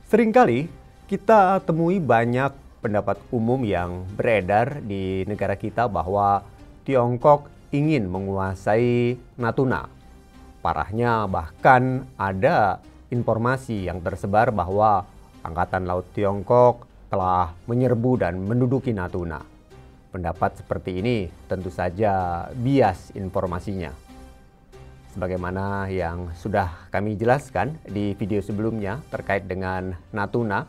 Seringkali kita temui banyak pendapat umum yang beredar di negara kita bahwa Tiongkok ingin menguasai Natuna. Parahnya bahkan ada informasi yang tersebar bahwa Angkatan Laut Tiongkok telah menyerbu dan menduduki Natuna. Pendapat seperti ini tentu saja bias informasinya. Sebagaimana yang sudah kami jelaskan di video sebelumnya terkait dengan Natuna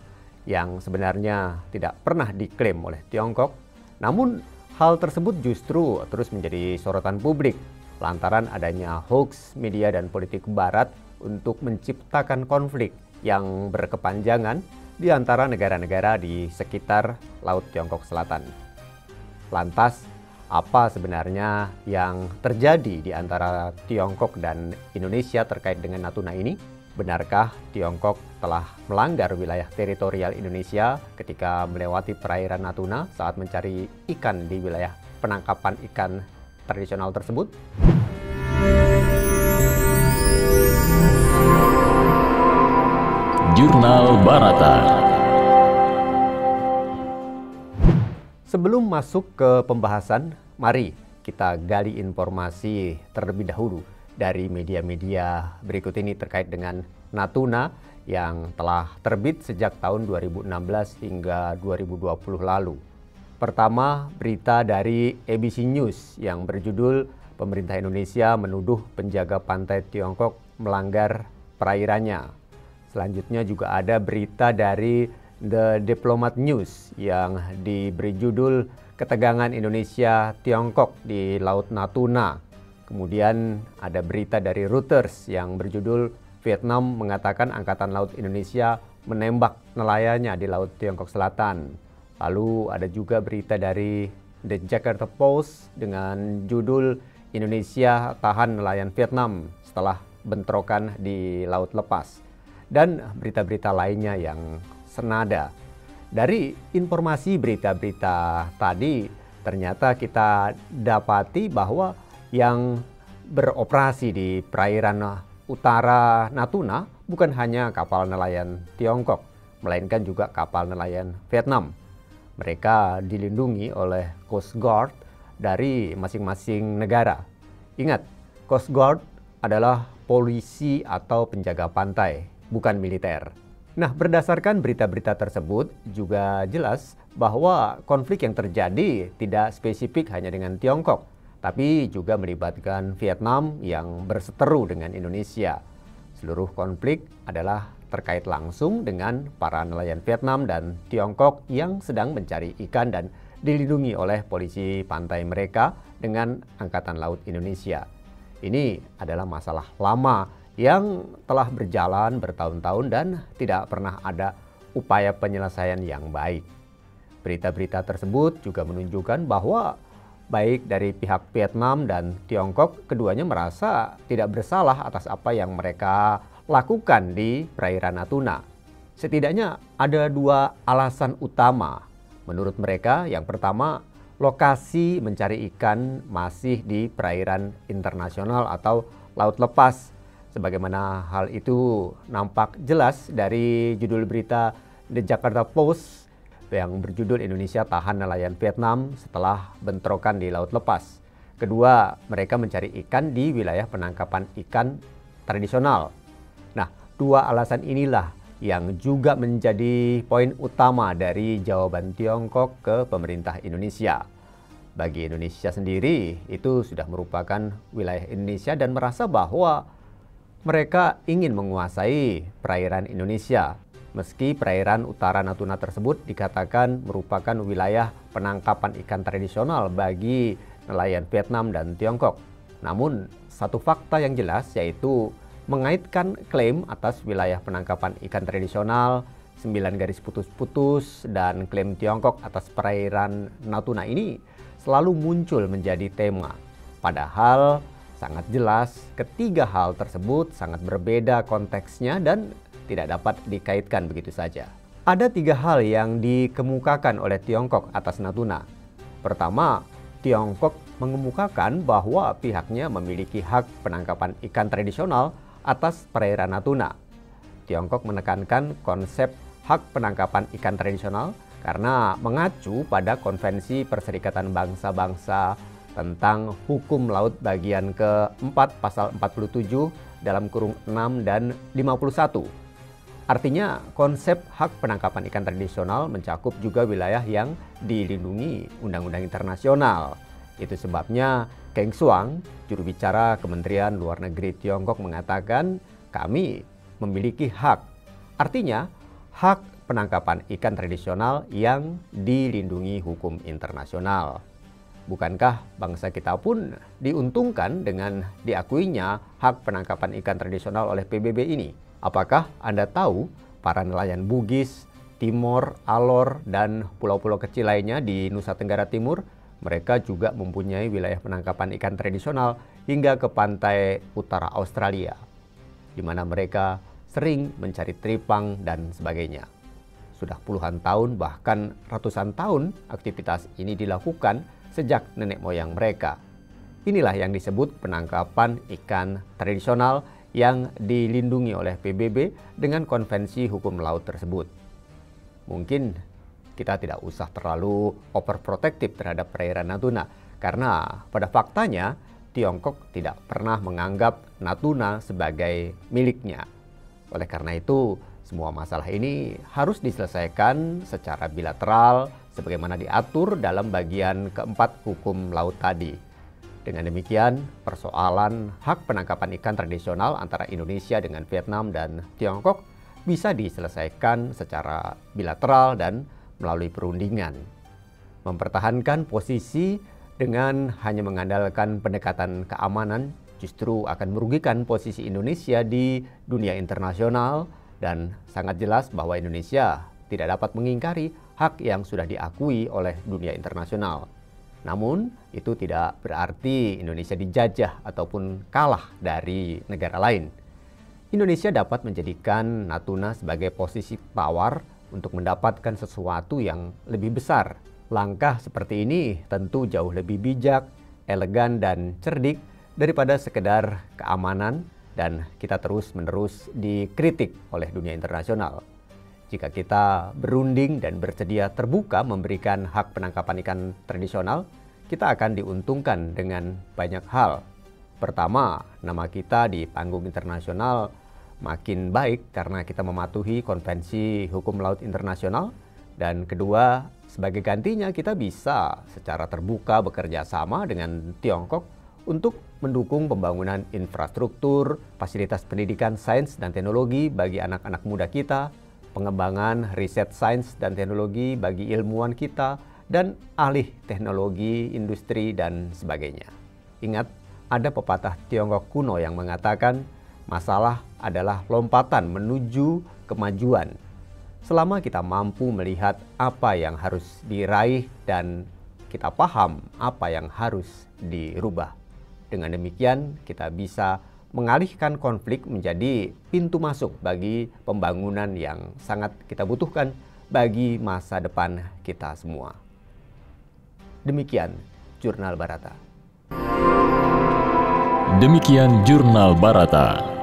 yang sebenarnya tidak pernah diklaim oleh Tiongkok, namun hal tersebut justru terus menjadi sorotan publik lantaran adanya hoax media dan politik barat untuk menciptakan konflik yang berkepanjangan di antara negara-negara di sekitar Laut Tiongkok Selatan. Lantas, apa sebenarnya yang terjadi di antara Tiongkok dan Indonesia terkait dengan Natuna ini? Benarkah Tiongkok telah melanggar wilayah teritorial Indonesia ketika melewati perairan Natuna saat mencari ikan di wilayah penangkapan ikan tradisional tersebut? Jurnal Barata. Sebelum masuk ke pembahasan, mari kita gali informasi terlebih dahulu dari media-media berikut ini terkait dengan Natuna yang telah terbit sejak tahun 2016 hingga 2020 lalu. Pertama, berita dari ABC News yang berjudul Pemerintah Indonesia menuduh penjaga pantai Tiongkok melanggar perairannya. Selanjutnya juga ada berita dari The Diplomat News yang diberi judul Ketegangan Indonesia-Tiongkok di Laut Natuna. Kemudian ada berita dari Reuters yang berjudul Vietnam mengatakan Angkatan Laut Indonesia menembak nelayannya di Laut Tiongkok Selatan. Lalu ada juga berita dari The Jakarta Post dengan judul Indonesia tahan nelayan Vietnam setelah bentrokan di Laut Lepas. Dan berita-berita lainnya yang senada. Dari informasi berita-berita tadi, ternyata kita dapati bahwa yang beroperasi di perairan utara Natuna bukan hanya kapal nelayan Tiongkok, melainkan juga kapal nelayan Vietnam. Mereka dilindungi oleh Coast Guard dari masing-masing negara. Ingat, Coast Guard adalah polisi atau penjaga pantai, bukan militer. Nah, berdasarkan berita-berita tersebut juga jelas bahwa konflik yang terjadi tidak spesifik hanya dengan Tiongkok, tapi juga melibatkan Vietnam yang berseteru dengan Indonesia. Seluruh konflik adalah terkait langsung dengan para nelayan Vietnam dan Tiongkok yang sedang mencari ikan dan dilindungi oleh polisi pantai mereka dengan Angkatan Laut Indonesia. Ini adalah masalah lama yang telah berjalan bertahun-tahun dan tidak pernah ada upaya penyelesaian yang baik. Berita-berita tersebut juga menunjukkan bahwa baik dari pihak Vietnam dan Tiongkok, keduanya merasa tidak bersalah atas apa yang mereka lakukan di perairan Natuna. Setidaknya ada dua alasan utama menurut mereka. Yang pertama, lokasi mencari ikan masih di perairan internasional atau laut lepas. Sebagaimana hal itu nampak jelas dari judul berita The Jakarta Post yang berjudul Indonesia tahan nelayan Vietnam setelah bentrokan di Laut Lepas. Kedua, mereka mencari ikan di wilayah penangkapan ikan tradisional. Nah, dua alasan inilah yang juga menjadi poin utama dari jawaban Tiongkok ke pemerintah Indonesia. Bagi Indonesia sendiri, itu sudah merupakan wilayah Indonesia dan merasa bahwa mereka ingin menguasai perairan Indonesia, meski perairan utara Natuna tersebut dikatakan merupakan wilayah penangkapan ikan tradisional bagi nelayan Vietnam dan Tiongkok. Namun, satu fakta yang jelas yaitu mengaitkan klaim atas wilayah penangkapan ikan tradisional, 9 garis putus-putus, dan klaim Tiongkok atas perairan Natuna ini selalu muncul menjadi tema. Padahal sangat jelas ketiga hal tersebut sangat berbeda konteksnya dan tidak dapat dikaitkan begitu saja. Ada tiga hal yang dikemukakan oleh Tiongkok atas Natuna. Pertama, Tiongkok mengemukakan bahwa pihaknya memiliki hak penangkapan ikan tradisional atas perairan Natuna. Tiongkok menekankan konsep hak penangkapan ikan tradisional karena mengacu pada Konvensi Perserikatan Bangsa-Bangsa tentang Hukum Laut bagian ke-4 pasal 47 dalam kurung 6 dan 51. Artinya konsep hak penangkapan ikan tradisional mencakup juga wilayah yang dilindungi undang-undang internasional. Itu sebabnya Keng Xuang, juru bicara Kementerian Luar Negeri Tiongkok mengatakan, kami memiliki hak. Artinya hak penangkapan ikan tradisional yang dilindungi hukum internasional. Bukankah bangsa kita pun diuntungkan dengan diakuinya hak penangkapan ikan tradisional oleh PBB ini? Apakah Anda tahu para nelayan Bugis, Timor, Alor, dan pulau-pulau kecil lainnya di Nusa Tenggara Timur, mereka juga mempunyai wilayah penangkapan ikan tradisional hingga ke pantai utara Australia, di mana mereka sering mencari teripang dan sebagainya. Sudah puluhan tahun bahkan ratusan tahun aktivitas ini dilakukan sejak nenek moyang mereka. Inilah yang disebut penangkapan ikan tradisional yang dilindungi oleh PBB dengan Konvensi Hukum Laut tersebut. Mungkin kita tidak usah terlalu overprotective terhadap perairan Natuna, karena pada faktanya Tiongkok tidak pernah menganggap Natuna sebagai miliknya. Oleh karena itu, semua masalah ini harus diselesaikan secara bilateral sebagaimana diatur dalam bagian keempat hukum laut tadi. Dengan demikian, persoalan hak penangkapan ikan tradisional antara Indonesia dengan Vietnam dan Tiongkok bisa diselesaikan secara bilateral dan melalui perundingan. Mempertahankan posisi dengan hanya mengandalkan pendekatan keamanan justru akan merugikan posisi Indonesia di dunia internasional, dan sangat jelas bahwa Indonesia tidak dapat mengingkari hak yang sudah diakui oleh dunia internasional. Namun, itu tidak berarti Indonesia dijajah ataupun kalah dari negara lain. Indonesia dapat menjadikan Natuna sebagai posisi tawar untuk mendapatkan sesuatu yang lebih besar. Langkah seperti ini tentu jauh lebih bijak, elegan, dan cerdik daripada sekedar keamanan dan kita terus-menerus dikritik oleh dunia internasional. Jika kita berunding dan bersedia terbuka memberikan hak penangkapan ikan tradisional, kita akan diuntungkan dengan banyak hal. Pertama, nama kita di panggung internasional makin baik karena kita mematuhi Konvensi Hukum Laut Internasional. Dan kedua, sebagai gantinya kita bisa secara terbuka bekerja sama dengan Tiongkok untuk mendukung pembangunan infrastruktur, fasilitas pendidikan sains dan teknologi bagi anak-anak muda kita, pengembangan riset sains dan teknologi bagi ilmuwan kita, dan alih teknologi, industri, dan sebagainya. Ingat, ada pepatah Tiongkok kuno yang mengatakan, masalah adalah lompatan menuju kemajuan. Selama kita mampu melihat apa yang harus diraih dan kita paham apa yang harus dirubah. Dengan demikian, kita bisa mengalihkan konflik menjadi pintu masuk bagi pembangunan yang sangat kita butuhkan bagi masa depan kita semua. Demikian Jurnal Barata. Demikian Jurnal Barata.